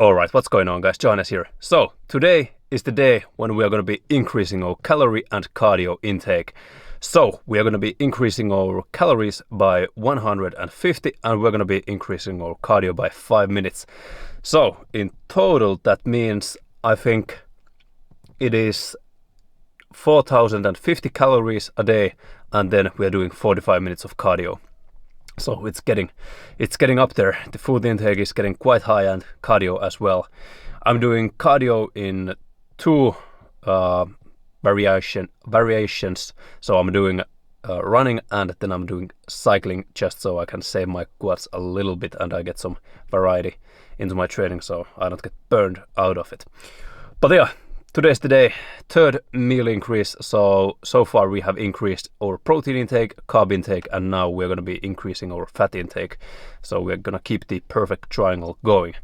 Alright, what's going on guys? Johannes here. So, today is the day when we are going to be increasing our calorie and cardio intake. So, we are going to be increasing our calories by 150 and we're going to be increasing our cardio by 5 minutes. So, in total that means I think it is 4050 calories a day and then we are doing 45 minutes of cardio. So it's getting up there. The food intake is getting quite high and cardio as well. I'm doing cardio in two variations. So I'm doing running and then I'm doing cycling just so I can save my quads a little bit and I get some variety into my training so I don't get burned out of it. But yeah, today's the day, third meal increase. So far we have increased our protein intake, carb intake, and now we're going to be increasing our fat intake. So we're going to keep the perfect triangle going.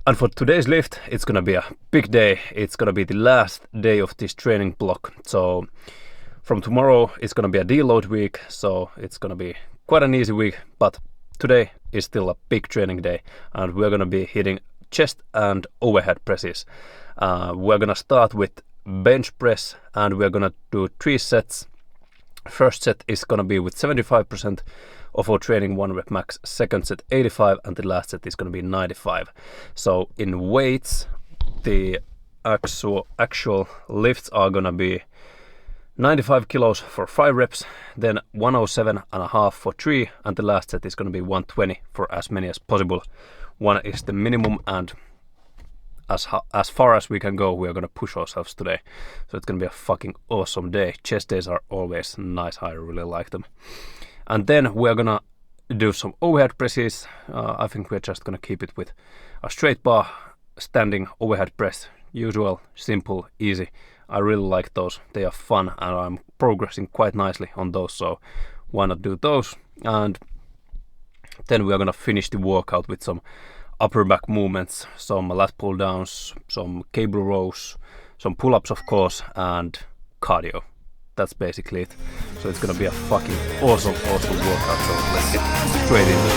And for today's lift, it's going to be a big day. It's going to be the last day of this training block. So from tomorrow, it's going to be a deload week. So it's going to be quite an easy week. But today is still a big training day. And we're going to be hitting chest and overhead presses. We're gonna start with bench press and we're gonna do 3 sets. First set is gonna be with 75% of our training, 1 rep max. Second set 85 and the last set is gonna be 95. So in weights, the actual lifts are gonna be 95 kilos for 5 reps, then 107.5 for 3, and the last set is gonna be 120 for as many as possible. 1 is the minimum and as far as we can go, we are gonna push ourselves today. So it's gonna be a fucking awesome day. Chest days are always nice. I really like them. And then we're gonna do some overhead presses. I think we're just gonna keep it with a straight bar, standing overhead press. Usual, simple, easy. I really like those. They are fun and I'm progressing quite nicely on those. So why not do those? And then we are gonna finish the workout with some upper back movements, some lat pull downs, some cable rows, some pull-ups of course, and cardio. That's basically it. So it's gonna be a fucking awesome workout. So let's get straight into it.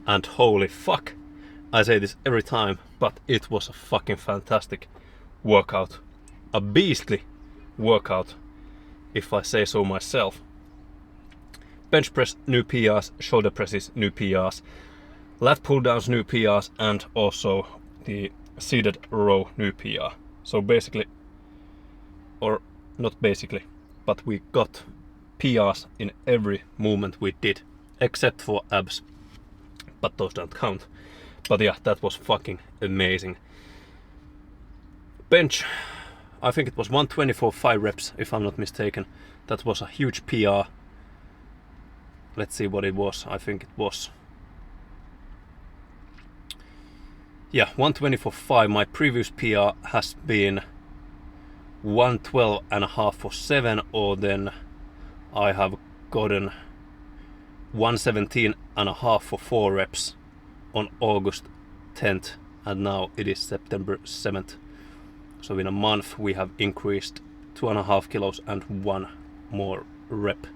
And holy fuck, I say this every time, but it was a fucking fantastic workout. A beastly workout, if I say so myself. Bench press, new PRs, shoulder presses, new PRs, lat pull downs, new PRs, and also the seated row, new PR. So basically, or not basically, but we got PRs in every movement we did, except for abs, but those don't count. But yeah, that was fucking amazing. Bench, I think it was 120 for 5 reps, if I'm not mistaken. That was a huge PR. Let's see what it was. I think it was, yeah, 120 for 5. My previous PR has been 112.5 for 7, or then I have gotten 117.5 for 4 reps on August 10th, and now it is September 7th. So in a month we have increased 2.5 kilos and 1 more rep.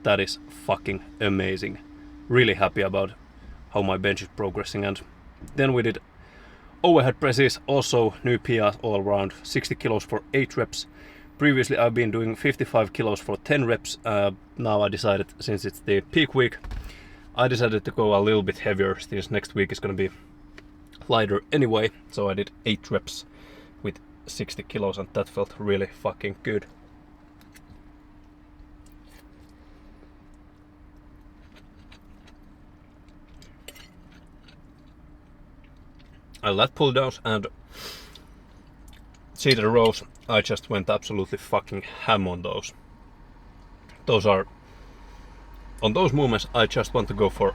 That is fucking amazing. Really happy about how my bench is progressing. And then we did overhead presses, also new PRs all around, 60 kilos for 8 reps. Previously I've been doing 55 kilos for 10 reps. Now I decided, since it's the peak week, I decided to go a little bit heavier, since next week is gonna be lighter anyway. So I did 8 reps with 60 kilos and that felt really fucking good. I lat pull downs and seated rows. I just went absolutely fucking ham on those. Those are, on those movements I just want to go for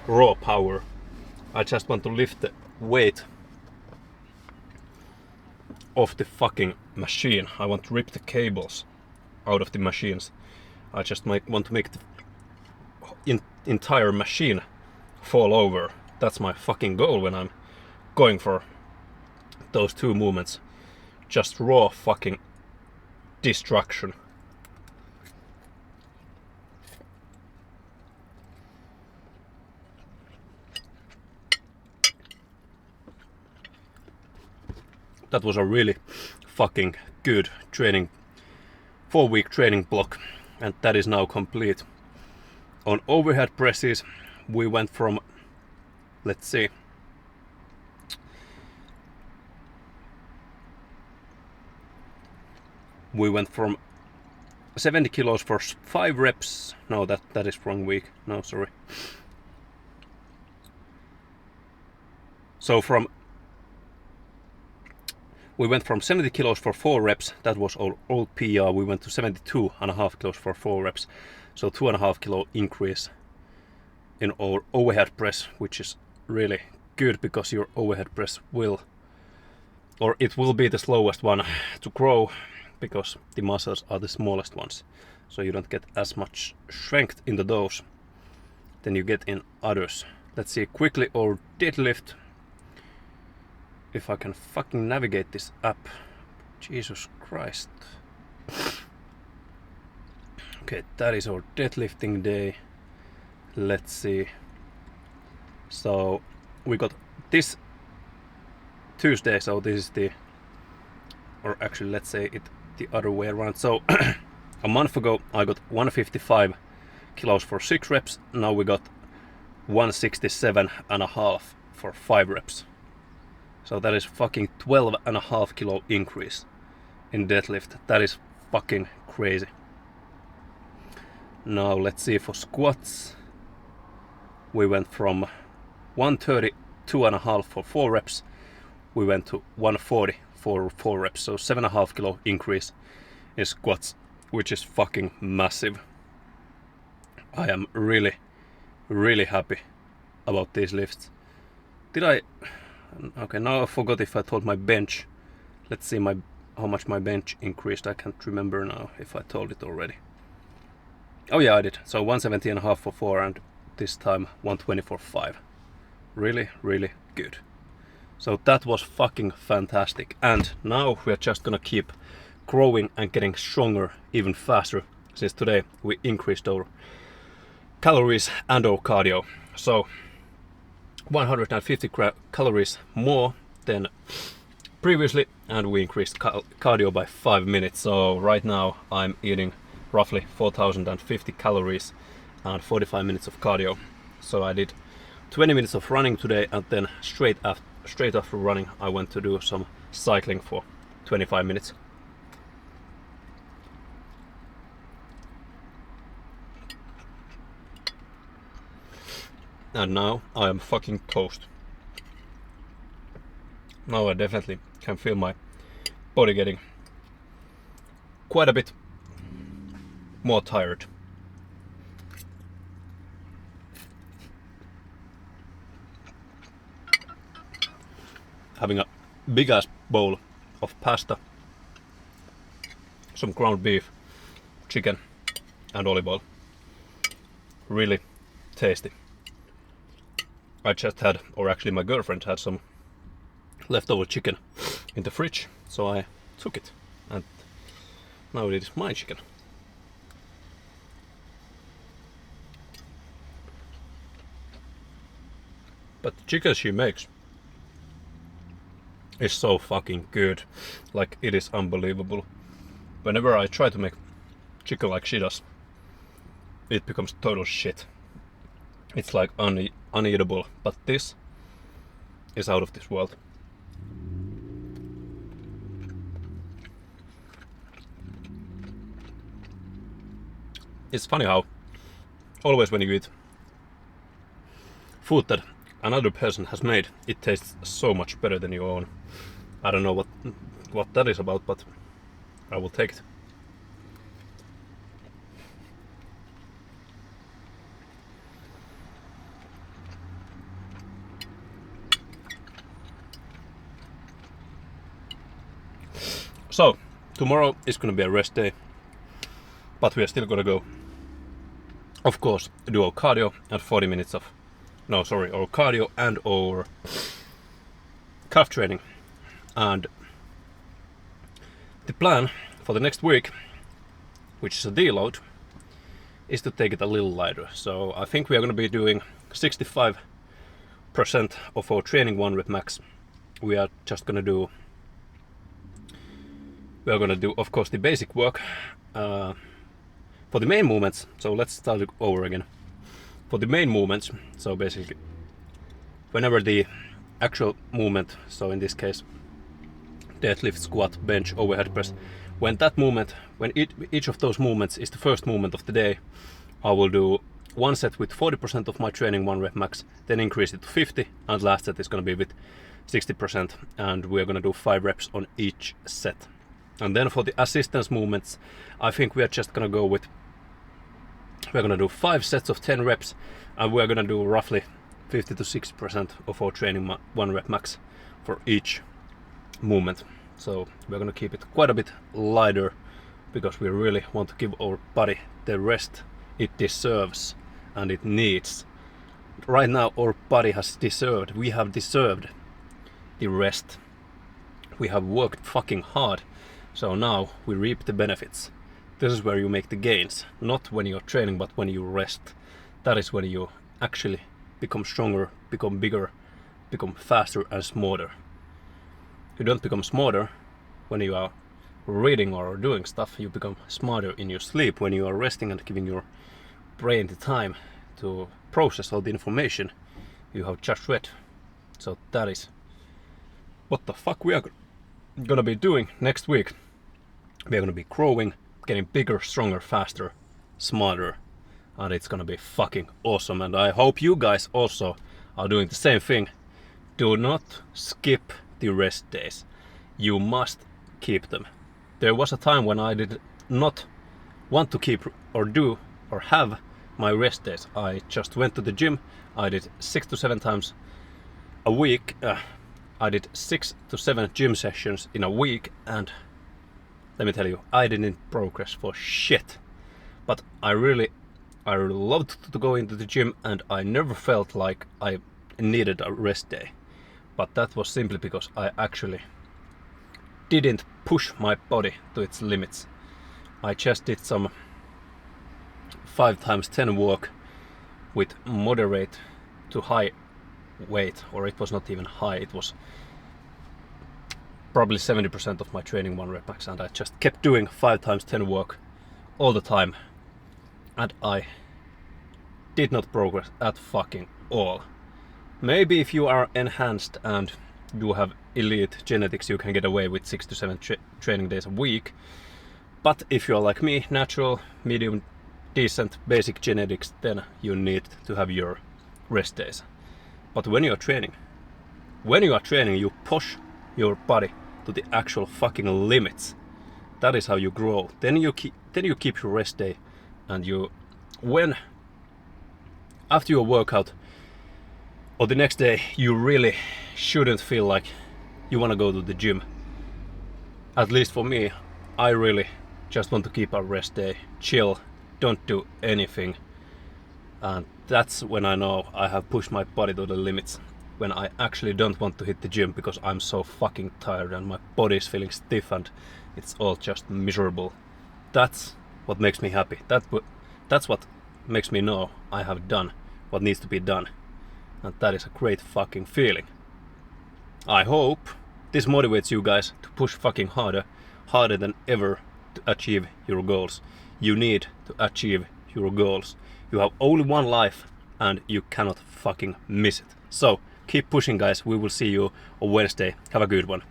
raw power. I just want to lift the weight off the fucking machine. I want to rip the cables out of the machines. I just want to make the entire machine fall over. That's my fucking goal when I'm going for those 2 movements. Just raw fucking destruction. That was a really fucking good training, 4-week training block, and that is now complete. On overhead presses we went from, let's see, we went from 70 kilos for 5 reps. No, that is wrong week. No, sorry. So we went from 70 kilos for 4 reps. That was old PR. We went to 72.5 kilos for 4 reps. So 2.5 kilo increase in our overhead press, which is really good, because your overhead press will be the slowest one to grow, because the muscles are the smallest ones. So you don't get as much strength into those than you get in others. Let's see quickly our deadlift. If I can fucking navigate this app. Jesus Christ. Okay, that is our deadlifting day. Let's see. So we got this Tuesday, so this is the, or actually let's say it the other way around. So a month ago I got 155 kilos for 6 reps. Now we got 167.5 for 5 reps. So that is fucking 12.5 kilo increase in deadlift. That is fucking crazy. Now let's see, for squats we went from 132.5 for 4 reps. We went to 140 for 4 reps. So 7.5 kilo increase in squats, which is fucking massive. I am really, really happy about these lifts. Did I? Okay, now I forgot if I told my bench. Let's see how much my bench increased. I can't remember now if I told it already. Oh yeah, I did. So 170.5 for 4, and this time 120 for 5. Really, really good. So that was fucking fantastic. And now we are just gonna keep growing and getting stronger even faster, since today we increased our calories and our cardio. So 150 calories more than previously, and we increased cardio by 5 minutes. So right now I'm eating roughly 4050 calories and 45 minutes of cardio. So I did 20 minutes of running today, and then straight after running I went to do some cycling for 25 minutes. And now I am fucking toast. Now I definitely can feel my body getting quite a bit more tired. Having a big ass bowl of pasta, some ground beef, chicken and olive oil. Really tasty. I just had, or actually my girlfriend had some leftover chicken in the fridge, so I took it, and now it is my chicken. But the chicken she makes is so fucking good. Like, it is unbelievable. Whenever I try to make chicken like she does, it becomes total shit. It's like uneatable, but this is out of this world. It's funny how always when you eat food that another person has made, it tastes so much better than your own. I don't know what that is about, but I will take it. So, tomorrow is gonna be a rest day, but we are still gonna go, of course, do our cardio and 40 minutes of, our cardio and our calf training. And the plan for the next week, which is a deload, is to take it a little lighter. So I think we are gonna be doing 65% of our training 1 rep max. We are gonna do, of course, the basic work for the main movements. So let's start it over again. For the main movements, so basically whenever the actual movement, so in this case deadlift, squat, bench, overhead press, when each of those movements is the first movement of the day, I will do one set with 40% of my training 1 rep max, then increase it to 50, and last set is going to be with 60%, and we're going to do 5 reps on each set. And then for the assistance movements, I think we are just going to go with, we're going to do 5 sets of 10 reps, and we're going to do roughly 50 to 60% of our training 1 rep max for each movement. So we're going to keep it quite a bit lighter, because we really want to give our body the rest it deserves and it needs. Right now our body we have deserved the rest. We have worked fucking hard, so now we reap the benefits. This is where you make the gains, not when you're training, but when you rest. That is when you actually become stronger, become bigger, become faster and smarter. You don't become smarter when you are reading or doing stuff. You become smarter in your sleep, when you are resting and giving your brain the time to process all the information you have just read. So that is what the fuck we are gonna be doing next week. We are gonna be growing, getting bigger, stronger, faster, smarter, and it's gonna be fucking awesome. And I hope you guys also are doing the same thing. Do not skip the rest days. You must keep them. There was a time when I did not want to keep or do or have my rest days. I just went to the gym. I did 6 to 7 times a week. I did 6 to 7 gym sessions in a week, and let me tell you, I didn't progress for shit. But I really loved to go into the gym, and I never felt like I needed a rest day. But that was simply because I actually didn't push my body to its limits. I just did some 5 times 10 work with moderate to high weight, or it was not even high, it was probably 70% of my training 1 rep max, and I just kept doing 5x10 work all the time, and I did not progress at fucking all. Maybe if you are enhanced and you have elite genetics, you can get away with 6 to 7 training days a week, but if you're like me, natural, medium, decent, basic genetics, then you need to have your rest days. But when you are training, you push your body to the actual fucking limits. That is how you grow. Then you keep your rest day, and after your workout or the next day, you really shouldn't feel like you want to go to the gym. At least for me, I really just want to keep a rest day, chill, don't do anything. And that's when I know I have pushed my body to the limits. When I actually don't want to hit the gym because I'm so fucking tired and my body is feeling stiff and it's all just miserable. That's what makes me happy. That's what makes me know I have done what needs to be done. And that is a great fucking feeling. I hope this motivates you guys to push fucking harder than ever to achieve your goals. You need to achieve your goals. You have only one life and you cannot fucking miss it. So keep pushing, guys. We will see you on Wednesday. Have a good one.